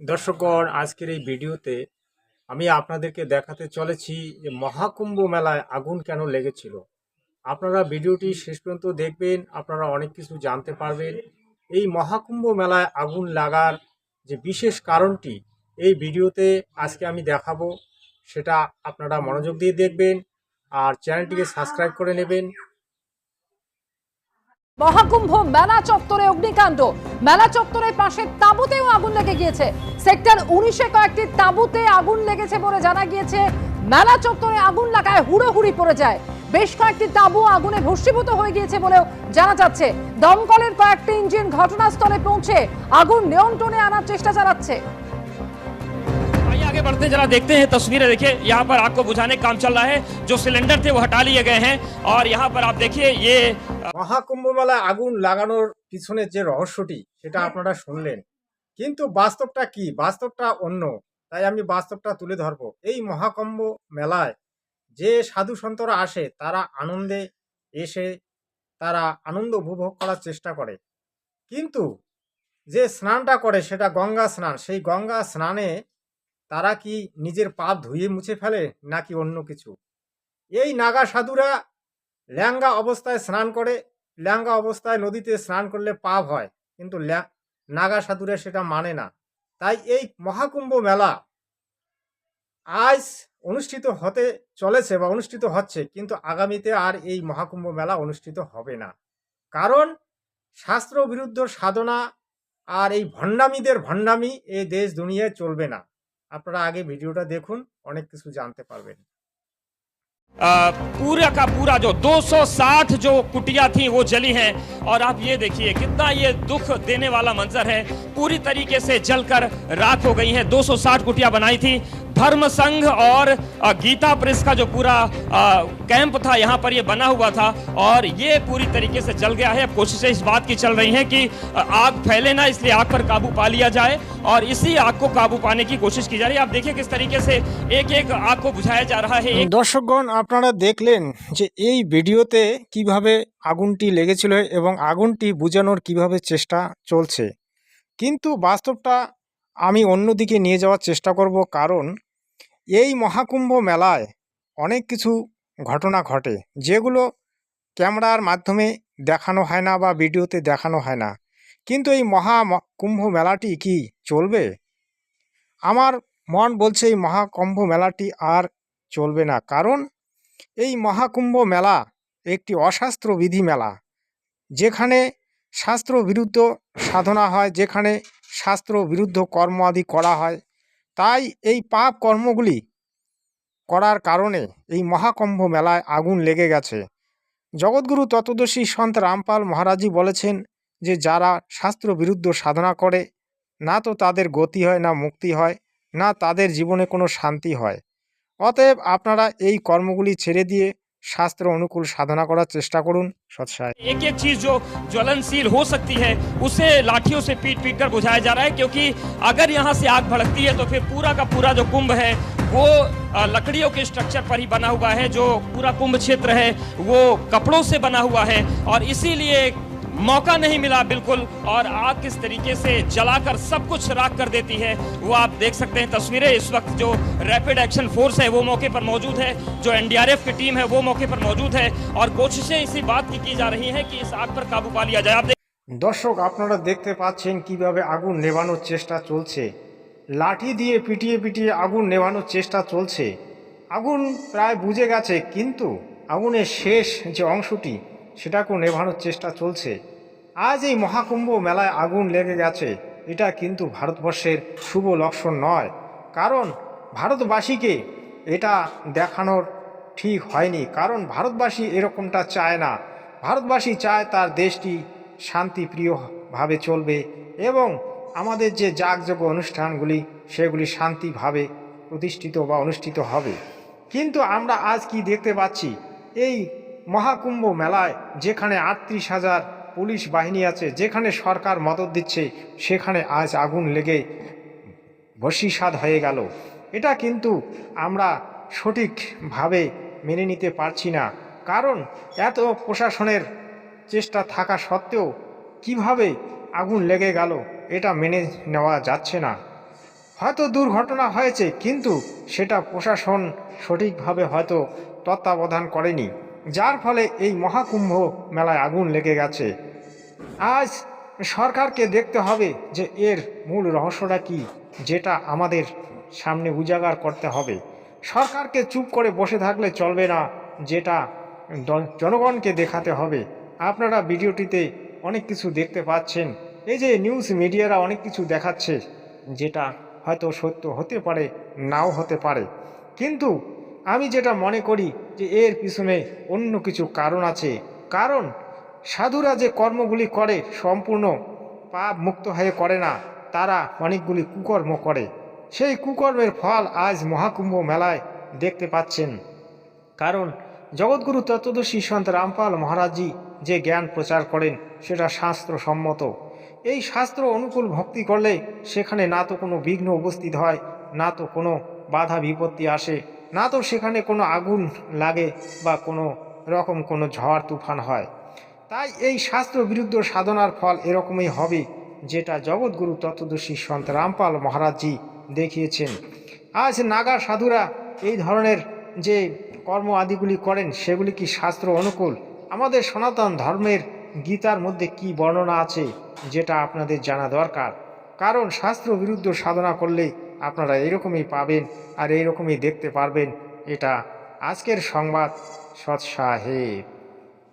দর্শকগণ, আজকের এই ভিডিওতে আমি আপনাদেরকে দেখাতে চলেছি যে মহাকুম্ভ মেলায় আগুন কেন লেগেছিল। আপনারা ভিডিওটি শেষ পর্যন্ত দেখবেন, আপনারা অনেক কিছু জানতে পারবেন। এই মহাকুম্ভ মেলায় আগুন লাগার যে বিশেষ কারণটি এই ভিডিওতে আজকে আমি দেখাবো, সেটা আপনারা মনোযোগ দিয়ে দেখবেন আর চ্যানেলটিকে সাবস্ক্রাইব করে নেবেন। মহাকুম্ভ মেলা চত্বরে অগ্নিকাণ্ড। মেলা চত্বরের পাশে তাঁবুতেও আগুন লেগে গিয়েছে। সেক্টর 19-এ কয়েকটি তাঁবুতে আগুন লেগেছে বলে জানা গিয়েছে। মেলা চত্বরে আগুন লাগায় হুড়োহুড়ি পড়ে যায়। বেশ কয়েকটি তাঁবু আগুনে ভস্মীভূত হয়ে গিয়েছে বলেও জানা যাচ্ছে। দমকলের কয়েকটি ইঞ্জিন ঘটনাস্থলে পৌঁছে আগুন নিয়ন্ত্রণে আনার চেষ্টা চালাচ্ছে। आगे बढ़ते जरा देखते हैं तस्वीरें। देखिए यहाँ पर आग को बुझाने का काम चल रहा है। जो सिलेंडर थे वो हटा लिए गए हैं और यहाँ पर आप देखिए ये মহাকুম্ভ মেলায় আগুন লাগানোর পিছনে যে রহস্যটি সেটা আপনারা শুনলেন, কিন্তু বাস্তবটা কি? বাস্তবটা অন্য। তাই আমি বাস্তবটা তুলে ধরবো। এই মহাকুম্ভ মেলায় যে সাধু সন্তরা আসে তারা আনন্দে এসে তারা আনন্দ উপভোগ করার চেষ্টা করে, কিন্তু যে স্নানটা করে সেটা গঙ্গা স্নান। সেই গঙ্গা স্নানে তারা কি নিজের পাপ ধুয়ে মুছে ফেলে নাকি অন্য কিছু? এই নাগা সাধুরা ল্যাঙ্গা অবস্থায় স্নান করে। ল্যাঙ্গা অবস্থায় নদীতে স্নান করলে পাপ হয়, কিন্তু নাগা সাধুরা সেটা মানে না। তাই এই মহাকুম্ভ মেলা আজ অনুষ্ঠিত হতে চলেছে বা অনুষ্ঠিত হচ্ছে, কিন্তু আগামীতে আর এই মহাকুম্ভ মেলা অনুষ্ঠিত হবে না। কারণ শাস্ত্র বিরুদ্ধ সাধনা আর এই ভণ্ডামীদের ভণ্ডামি এই দেশ দুনিয়ায় চলবে না। আপনারা আগে ভিডিওটা দেখুন, অনেক কিছু জানতে পারবেন। पूरा का पूरा जो 260 जो कुटिया थी वो जली हैं। और आप ये देखिए कितना ये दुख देने वाला मंजर है। पूरी तरीके से जलकर राख हो गई हैं। 260 कुटिया बनाई थी। धर्म संघ और गीता प्रेस का जो पूरा कैंप था यहाँ पर ये बना हुआ था और ये पूरी तरीके से जल गया है। अब कोशिशें इस बात की चल रही हैं कि आग फैले ना, इसलिए आग पर काबू पा लिया जाए और इसी आग को काबू पाने की कोशिश की जा रही है। आप देखिए किस तरीके से एक एक आग को बुझाया जा रहा है। দর্শকগণ, আপনারা দেখলেন যে এই ভিডিওতে কিভাবে আগুনটি লেগেছিল এবং আগুনটি বুঝানোর কিভাবে চেষ্টা চলছে, কিন্তু বাস্তবটা আমি অন্যদিকে নিয়ে যাওয়ার চেষ্টা করব। কারণ এই মহাকুম্ভ মেলায় অনেক কিছু ঘটনা ঘটে যেগুলো ক্যামেরার মাধ্যমে দেখানো হয় না বা ভিডিওতে দেখানো হয় না। কিন্তু এই মহাকুম্ভ মেলাটি কি চলবে? আমার মন বলছে এই মহাকুম্ভ মেলাটি আর চলবে না। কারণ এই মহাকুম্ভ মেলা একটি অশাস্ত্রবিধি মেলা, যেখানে শাস্ত্র বিরুদ্ধ সাধনা হয়, যেখানে শাস্ত্র বিরুদ্ধ কর্ম আদি করা হয়। তাই এই পাপ কর্মগুলি করার কারণে এই মহাকুম্ভ মেলায় আগুন লেগে গেছে। জগৎগুরু তত্ত্বদর্শী সন্ত রামপাল মহারাজজি বলেছেন যে যারা শাস্ত্র বিরুদ্ধ সাধনা করে, না তো তাদের গতি হয়, না মুক্তি হয়, না তাদের জীবনে কোনো শান্তি হয়। অতএব আপনারা এই কর্মগুলি ছেড়ে দিয়ে শাস্ত্র অনুকূল সাধনা করার চেষ্টা করুন। সৎসায় एक एक चीज जो ज्वलनशील हो सकती है उसे लाठियों से पीट पीट कर बुझाया जा रहा है, क्योंकि अगर यहाँ से आग भड़कती है तो फिर पूरा का पूरा जो कुंभ है वो लकड़ियों के स्ट्रक्चर पर ही बना हुआ है। जो पूरा कुंभ क्षेत्र है वो कपड़ों से बना हुआ है और इसीलिए मौका नहीं मिला बिल्कुल। और आग किस तरीके से जलाकर सब कुछ राख कर देती है वो आप देख सकते हैं तस्वीरें। इस वक्त जो रैपिड एक्शन फोर्स है वो मौके पर मौजूद है, जो एनडीआरएफ की टीम है वो मौके पर मौजूद है और कोशिशें इसी बात की जा रही हैं कि इस आग पर काबू पा लिया जाए। आप দর্শক, আপনারা দেখতে পাচ্ছেন কিভাবে আগুন নেভানোর চেষ্টা চলছে। লাঠি দিয়ে পিটিয়ে পিটিয়ে আগুন নেভানোর চেষ্টা চলছে। আগুন প্রায় বুঝে গেছে, কিন্তু আগুনের শেষ যে অংশটি সেটাকেও নেভানোর চেষ্টা চলছে। আজ এই মহাকুম্ভ মেলায় আগুন লেগে গেছে, এটা কিন্তু ভারতবর্ষের শুভ লক্ষণ নয়। কারণ ভারতবাসীকে এটা দেখানোর ঠিক হয়নি। কারণ ভারতবাসী এরকমটা চায় না। ভারতবাসী চায় তার দেশটি শান্তিপ্রিয়ভাবে চলবে এবং আমাদের যে যাগযজ্ঞ অনুষ্ঠানগুলি সেগুলি শান্তিভাবে প্রতিষ্ঠিত বা অনুষ্ঠিত হবে। কিন্তু আমরা আজ কি দেখতে পাচ্ছি? এই মহাকুম্ভ মেলায় যেখানে 38,000 পুলিশ বাহিনী আছে, যেখানে সরকার মদত দিচ্ছে, সেখানে আজ আগুন লেগে ভস্মীসাৎ হয়ে গেল। এটা কিন্তু আমরা সঠিকভাবে মেনে নিতে পারছি না। কারণ এত প্রশাসনের চেষ্টা থাকা সত্ত্বেও কিভাবে আগুন লেগে গেল এটা মেনে নেওয়া যাচ্ছে না। হয়তো দুর্ঘটনা হয়েছে, কিন্তু সেটা প্রশাসন সঠিকভাবে হয়তো তত্ত্বাবধান করেনি, যার ফলে এই মহাকুম্ভ মেলায় আগুন লেগে গেছে। আজ সরকারকে দেখতে হবে যে এর মূল রহস্যটা কী, যেটা আমাদের সামনে উজাগার করতে হবে। সরকারকে চুপ করে বসে থাকলে চলবে না, যেটা জনগণকে দেখাতে হবে। আপনারা ভিডিওটিতে অনেক কিছু দেখতে পাচ্ছেন, এই যে নিউজ মিডিয়ারা অনেক কিছু দেখাচ্ছে, যেটা হয়তো সত্য হতে পারে, নাও হতে পারে, কিন্তু আমি যেটা মনে করি যে এর পিছনে অন্য কিছু কারণ আছে। কারণ সাধুরা যে কর্মগুলি করে সম্পূর্ণ পাপ মুক্ত হয়ে করে না, তারা অনেকগুলি কুকর্ম করে। সেই কুকর্মের ফল আজ মহাকুম্ভ মেলায় দেখতে পাচ্ছেন। কারণ জগৎগুরু তত্ত্বদর্শী সন্ত রামপাল মহারাজজি যে জ্ঞান প্রচার করেন সেটা শাস্ত্রসম্মত। এই শাস্ত্র অনুকূল ভক্তি করলে সেখানে না তো কোনো বিঘ্ন উপস্থিত হয়, না তো কোনো বাধা বিপত্তি আসে, না তো সেখানে কোনো আগুন লাগে বা কোনো রকম কোনো ঝড় তুফান হয়। তাই এই শাস্ত্র বিরুদ্ধ সাধনার ফল এরকমই হবে, যেটা জগৎগুরু তত্ত্বদর্শী সন্ত রামপাল মহারাজজি দেখিয়েছেন। আজ নাগা সাধুরা এই ধরনের যে কর্ম আদিগুলি করেন সেগুলি কি শাস্ত্র অনুকূল? আমাদের সনাতন ধর্মের গীতার মধ্যে কি বর্ণনা আছে, যেটা আপনাদের জানা দরকার। কারণ শাস্ত্র বিরুদ্ধ সাধনা করলে আপনারা এরকমই পাবেন আর এইরকমই দেখতে পারবেন। এটা আজকের সংবাদ। সৎ সাহেব।